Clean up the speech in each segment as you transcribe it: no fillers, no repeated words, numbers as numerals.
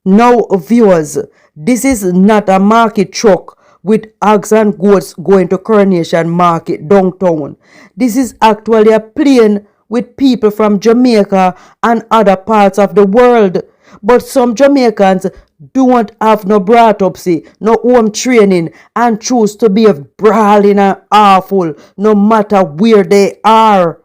Now, viewers, this is not a market truck with hogs and goats going to Coronation Market downtown. This is actually a plane with people from Jamaica and other parts of the world. But some Jamaicans don't have no brought-upsy, no home training, and choose to be brawling and awful no matter where they are.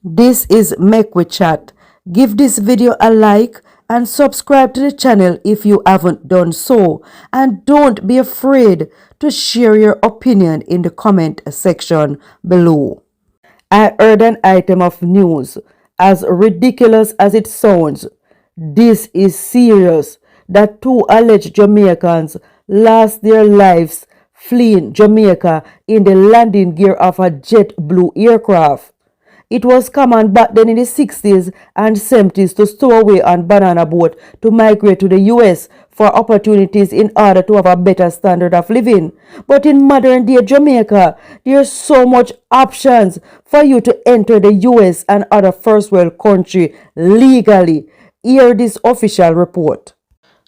This is Make We Chat. Give this video a like and subscribe to the channel if you haven't done so. And don't be afraid to share your opinion in the comment section below. I heard an item of news. As ridiculous as it sounds, this is serious, that two alleged Jamaicans lost their lives fleeing Jamaica in the landing gear of a JetBlue aircraft. It was common back then in the 60s and 70s to stow away on banana boat to migrate to the US for opportunities in order to have a better standard of living. But in modern day Jamaica, there's so much options for you to enter the US and other first world country legally. Hear this official report.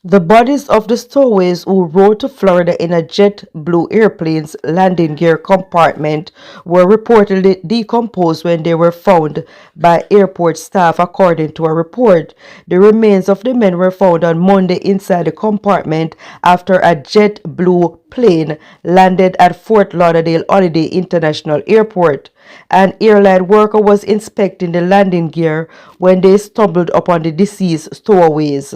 The bodies of the stowaways who rode to Florida in a JetBlue airplane's landing gear compartment were reportedly decomposed when they were found by airport staff, according to a report. The remains of the men were found on Monday inside the compartment after a JetBlue plane landed at Fort Lauderdale Holiday International Airport. An airline worker was inspecting the landing gear when they stumbled upon the deceased stowaways.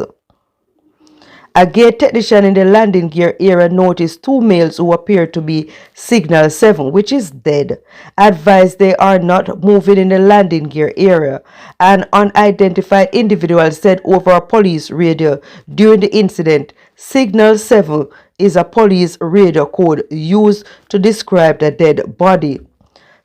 A gate technician in the landing gear area noticed two males who appeared to be Signal 7, which is dead, advised they are not moving in the landing gear area. An unidentified individual said over a police radio during the incident, Signal 7 is a police radio code used to describe the dead body.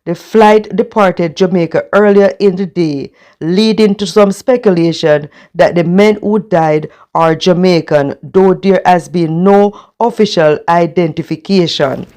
The flight departed Jamaica earlier in the day, leading to some speculation that the men who died are Jamaican, though there has been no official identification.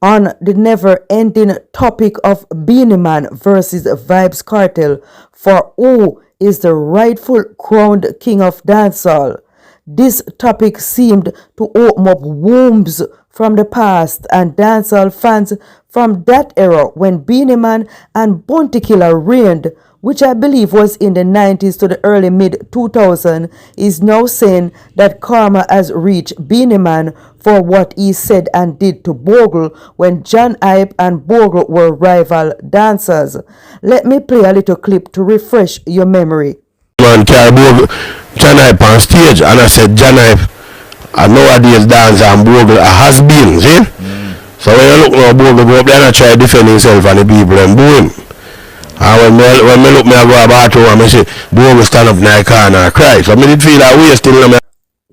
On the never-ending topic of Beanie Man versus Vybz Kartel for who is the rightful crowned king of dancehall, this topic seemed to open up wombs from the past and dancehall fans from that era when Beanie Man and Bounty Killer reigned, which I believe was in the 90s to the early mid-2000s, is now saying that karma has reached Beanie Man for what he said and did to Bogle when John Hype and Bogle were rival dancers. Let me play a little clip to refresh your memory. Man carry Bogle, John Hype on stage, and I said John Hype, and nowadays dance and Bogle has been, see? So when you look now, Bogle go up there and try to defend himself and the people and boo him. And when me look, me I go about to and I say, Bogle stand up in the corner and cry. So I did feel that way still.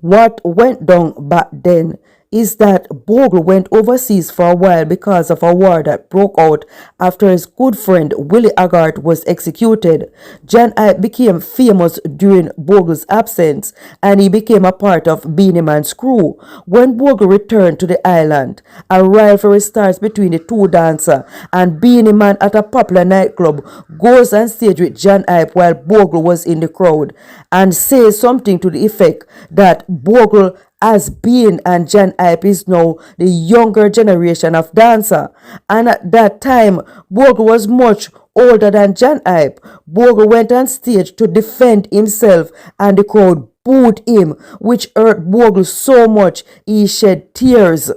What went down back then is that Bogle went overseas for a while because of a war that broke out after his good friend Willie Haggart was executed. John Hype became famous during Bogle's absence and he became a part of Beanie Man's crew. When Bogle returned to the island, a rivalry starts between the two dancers and Beanie Man at a popular nightclub goes on stage with John Hype while Bogle was in the crowd and says something to the effect that Bogle has been and John Hype is now the younger generation of dancer. And at that time, Bogle was much older than John Hype. Bogle went on stage to defend himself and the crowd booed him, which hurt Bogle so much he shed tears.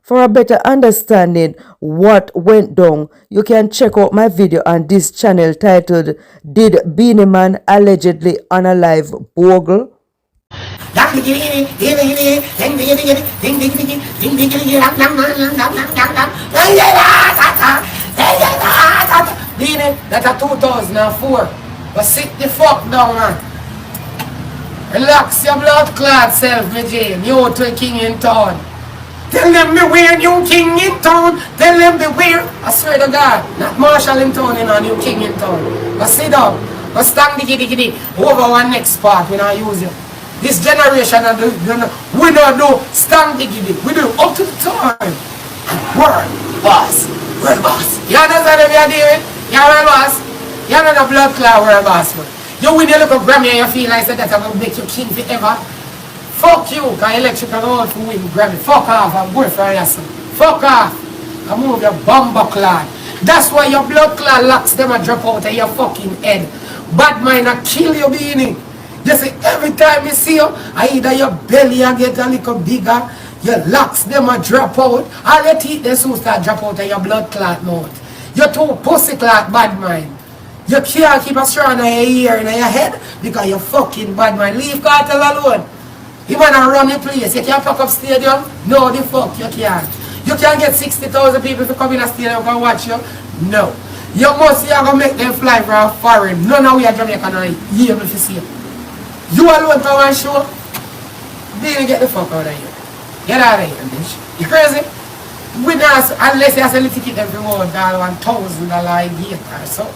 For a better understanding what went down, you can check out my video on this channel titled Did Beanie Man Allegedly Unalive Bogle? Beanie, that's a 2004. But sit the fuck down, man. Relax your blood clot self, me Jane. You to king in town. Tell them me where new king in town. Tell them beware. I swear to God. Not Marshall in town, you know, new king in town. But sit down. But stand diggy over one next part when I use you. This generation, we don't do stand diggy. We do up to the time. Word boss. Word boss. You understand what we are doing? You word boss. You know the blood clot word boss, man. You win your little Grammy and you feel like that I'm going to make you king forever. Fuck you, because election can all for win Grammy. Fuck off, I'm going for yourself. Fuck off. I move your bumper clot. That's why your blood clot locks them and drop out of your fucking head. Bad mind and kill your beanie. You see, every time you see you, either your belly and get a little bigger, your locks them and drop out. All your teeth they soon start drop out of your blood clot mouth. You're too pussy clot bad mind. You can't keep a strand in your ear and your head because you're fucking bad man. Leave cartel alone. You wanna run your place. You can't fuck up stadium? No, the fuck you can't. You can't get 60,000 people to come in a stadium and watch you? No. You must see how to make them fly for a foreign. None of we are Jamaican are able to see you. You alone for one show? Then get the fuck out of here. Get out of here, bitch. You crazy? We not, unless you have a ticket every month, $1,000 a year or so.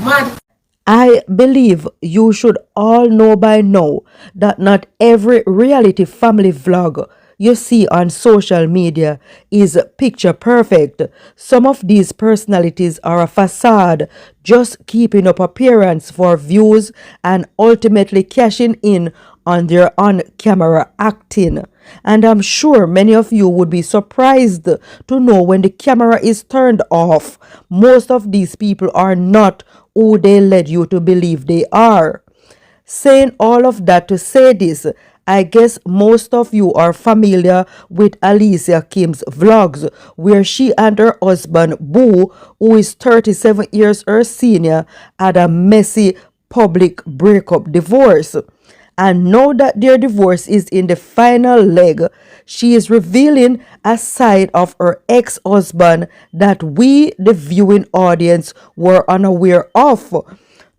Mad. I believe you should all know by now that not every reality family vlog you see on social media is picture perfect. Some of these personalities are a facade, just keeping up appearance for views and ultimately cashing in on their on-camera acting. And I'm sure many of you would be surprised to know when the camera is turned off, most of these people are not who they led you to believe they are. Saying all of that to say this, I guess most of you are familiar with Alicia Kim's vlogs, where she and her husband Boo, who is 37 years her senior, had a messy public breakup divorce. And now that their divorce is in the final leg, she is revealing a side of her ex-husband that we, the viewing audience, were unaware of.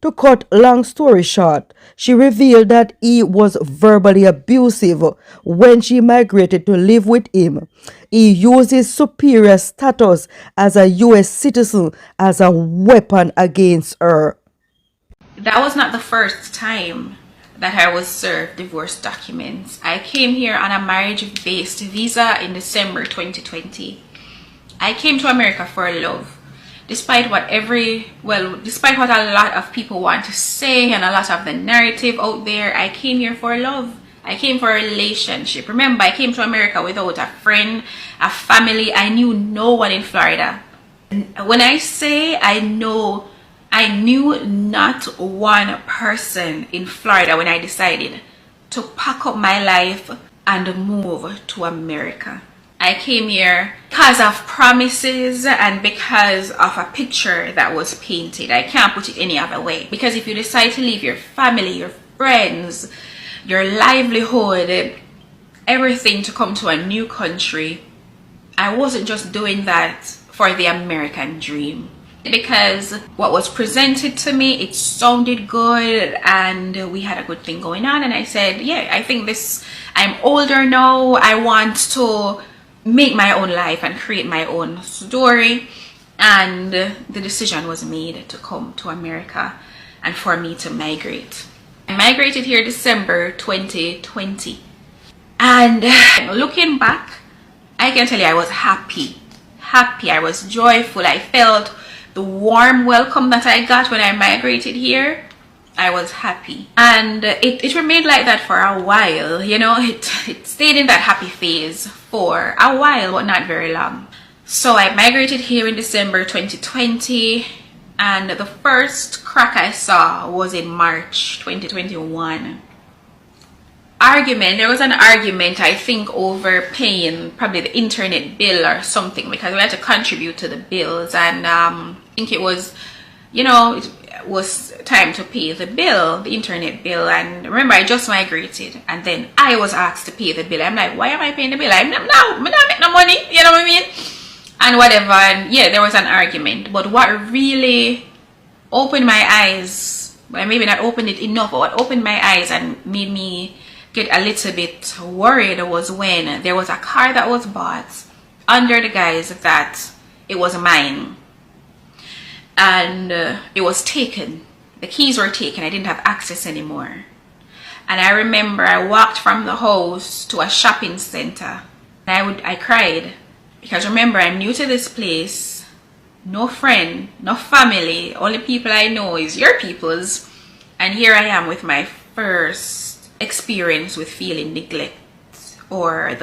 To cut long story short, she revealed that he was verbally abusive when she migrated to live with him. He used his superior status as a U.S. citizen as a weapon against her. That was not the first time that I was served divorce documents. I came here on a marriage-based visa in December 2020. I came to America for love. Despite what a lot of people want to say and a lot of the narrative out there, I came here for love. I came for a relationship. Remember, I came to America without a friend, a family. I knew no one in Florida. When I say I knew not one person in Florida when I decided to pack up my life and move to America. I came here because of promises and because of a picture that was painted. I can't put it any other way. Because if you decide to leave your family, your friends, your livelihood, everything to come to a new country, I wasn't just doing that for the American dream. Because what was presented to me, it sounded good and we had a good thing going on, and I said, yeah, I think I'm older now, I want to make my own life and create my own story. And the decision was made to come to America and for me to migrate. I migrated here December 2020, and looking back, I can tell you I was happy, I was joyful. I felt the warm welcome that I got when I migrated here. I was happy, and it remained like that for a while. You know, it stayed in that happy phase for a while, but not very long. So I migrated here in December 2020, and the first crack I saw was in March 2021. There was an argument, I think, over paying probably the internet bill or something, because we had to contribute to the bills, and I think it was, you know, it was time to pay the bill, the internet bill. And remember, I just migrated, and then I was asked to pay the bill. I'm like, why am I paying the bill? I'm not making no money, you know what I mean? And whatever, and yeah, there was an argument. But what really opened my eyes Well, maybe not opened it enough, but what opened my eyes and made me get a little bit worried was when there was a car that was bought under the guise that it was mine, and it was taken. The keys were taken. I didn't have access anymore. And I remember I walked from the house to a shopping center. I cried because remember, I'm new to this place. No friend, no family. Only people I know is your people's. And here I am with my first experience with feeling neglect, or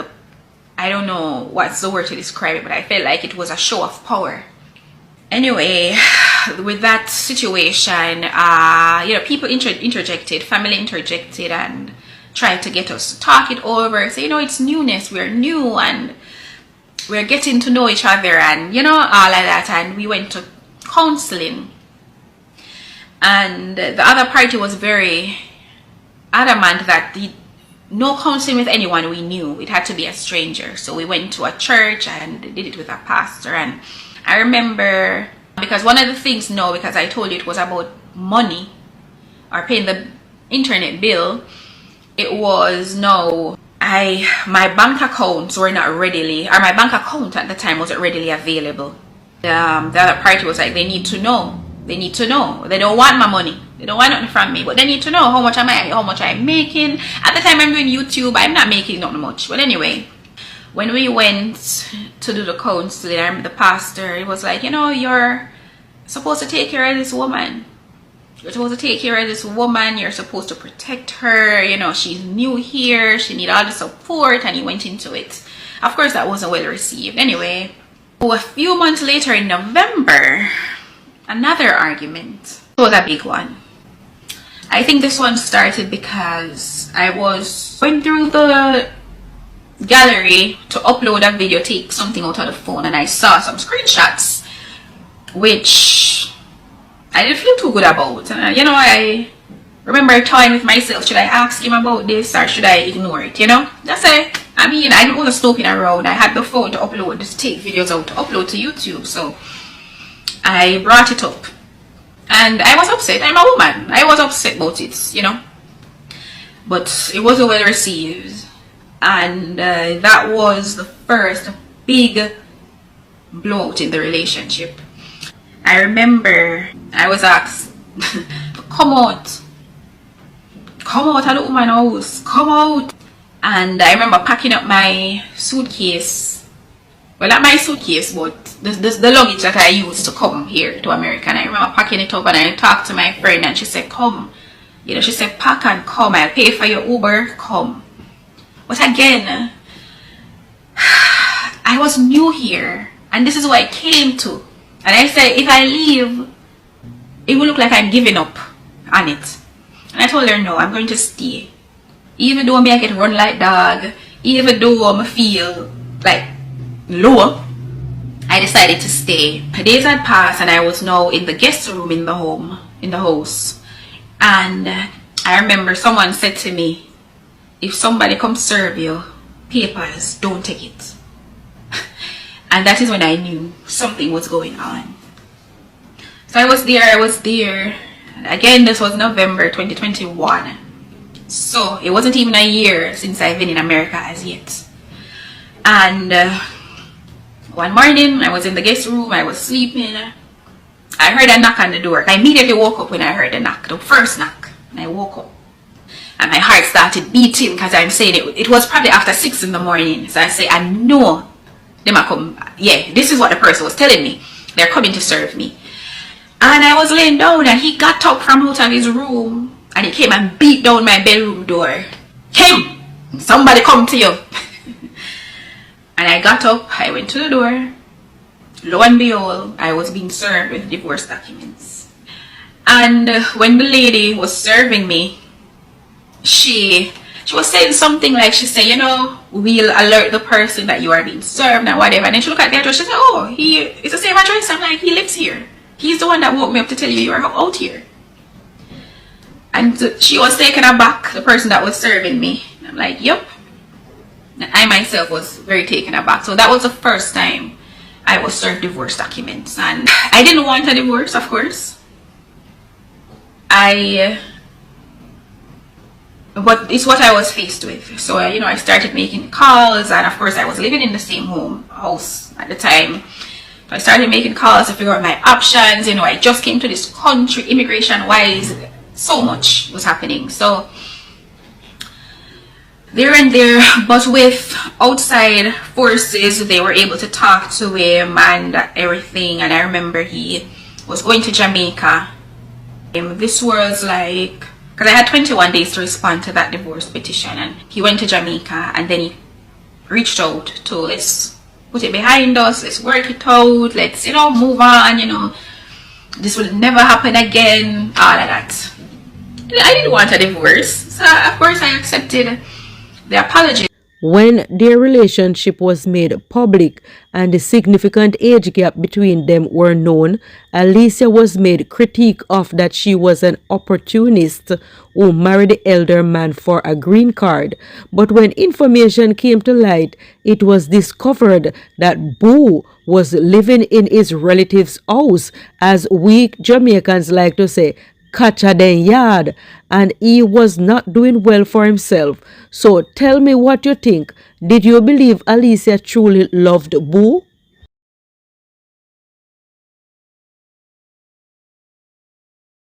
I don't know what's the word to describe it, but I felt like it was a show of power. Anyway, with that situation, people interjected, family interjected, and tried to get us to talk it over. Say, it's newness, we're new, and we're getting to know each other, and all of that. And we went to counseling, and the other party was very adamant that no counseling with anyone we knew. It had to be a stranger. So we went to a church and did it with a pastor. And I remember, because one of the things, because I told you it was about money or paying the internet bill, it was my bank accounts were not readily, or my bank account at the time wasn't readily available. The other party was like, they need to know. They need to know. They don't want my money. They don't want nothing from me, but they need to know how much I'm making. At the time I'm doing YouTube, I'm not making not much. But anyway, when we went to do the counseling, the pastor, he was like, you're supposed to take care of this woman. You're supposed to take care of this woman. You're supposed to protect her. She's new here. She needs all the support. And he went into it. Of course, that wasn't well received. Anyway, a few months later in November, another argument. It was a big one. I think this one started because I was going through the gallery to upload a video, take something out of the phone, and I saw some screenshots which I didn't feel too good about. I remember toying with myself. Should I ask him about this or should I ignore it? That's it. I didn't want to snooping around. I had the phone to upload, to take videos out to upload to YouTube. So I brought it up. And I was upset. I'm a woman. I was upset about it, But it wasn't well received. And that was the first big blowout in the relationship. I remember I was asked, come out of the woman's house, come out. And I remember packing up my suitcase. Well, not my suitcase, but the luggage that I used to come here to America. And I remember packing it up, and I talked to my friend and she said, come. She said, pack and come. I'll pay for your Uber, come. But again, I was new here, and this is what I came to. And I said, if I leave, it will look like I'm giving up on it. And I told her, no, I'm going to stay. Even though I get run like dog, even though I feel like low, I decided to stay. Days had passed, and I was now in the guest room in the house. And I remember someone said to me, if somebody comes serve you papers, don't take it. And that is when I knew something was going on. So I was there. Again, this was November 2021. So it wasn't even a year since I've been in America as yet. And one morning, I was in the guest room, I was sleeping. I heard a knock on the door. I immediately woke up when I heard the knock, the first knock. And I woke up. And my heart started beating because I'm saying it was probably after 6 in the morning. So I say, I know they might come. Yeah, this is what the person was telling me. They're coming to serve me. And I was laying down, and he got up from out of his room and he came and beat down my bedroom door. Kim, somebody come to you. And I got up, I went to the door. Lo and behold, I was being served with divorce documents. And when the lady was serving me, she was saying something like, she said, we'll alert the person that you are being served and whatever. And then she looked at the address, she said, oh, it's the same address. I'm like, he lives here. He's the one that woke me up to tell you you are out here. And she was taken aback, the person that was serving me. I'm like, yep. And I myself was very taken aback. So that was the first time I was served divorce documents. And I didn't want a divorce, of course. but it's what I was faced with. So, I started making calls, and of course I was living in the same house at the time. So I started making calls to figure out my options. I just came to this country, immigration-wise, so much was happening. So, there and there, but with outside forces, they were able to talk to him and everything. And I remember he was going to Jamaica. This was like, because I had 21 days to respond to that divorce petition, and he went to Jamaica, and then he reached out to, let's put it behind us, let's work it out, let's move on, this will never happen again, all of that. I didn't want a divorce, so of course I accepted the apology. When their relationship was made public and the significant age gap between them were known, Alicia was made critique of that she was an opportunist who married the elder man for a green card. But when information came to light, it was discovered that Boo was living in his relative's house, as we Jamaicans like to say, catcha den yard, and he was not doing well for himself. So tell me what you think. Did you believe Alicia truly loved Boo?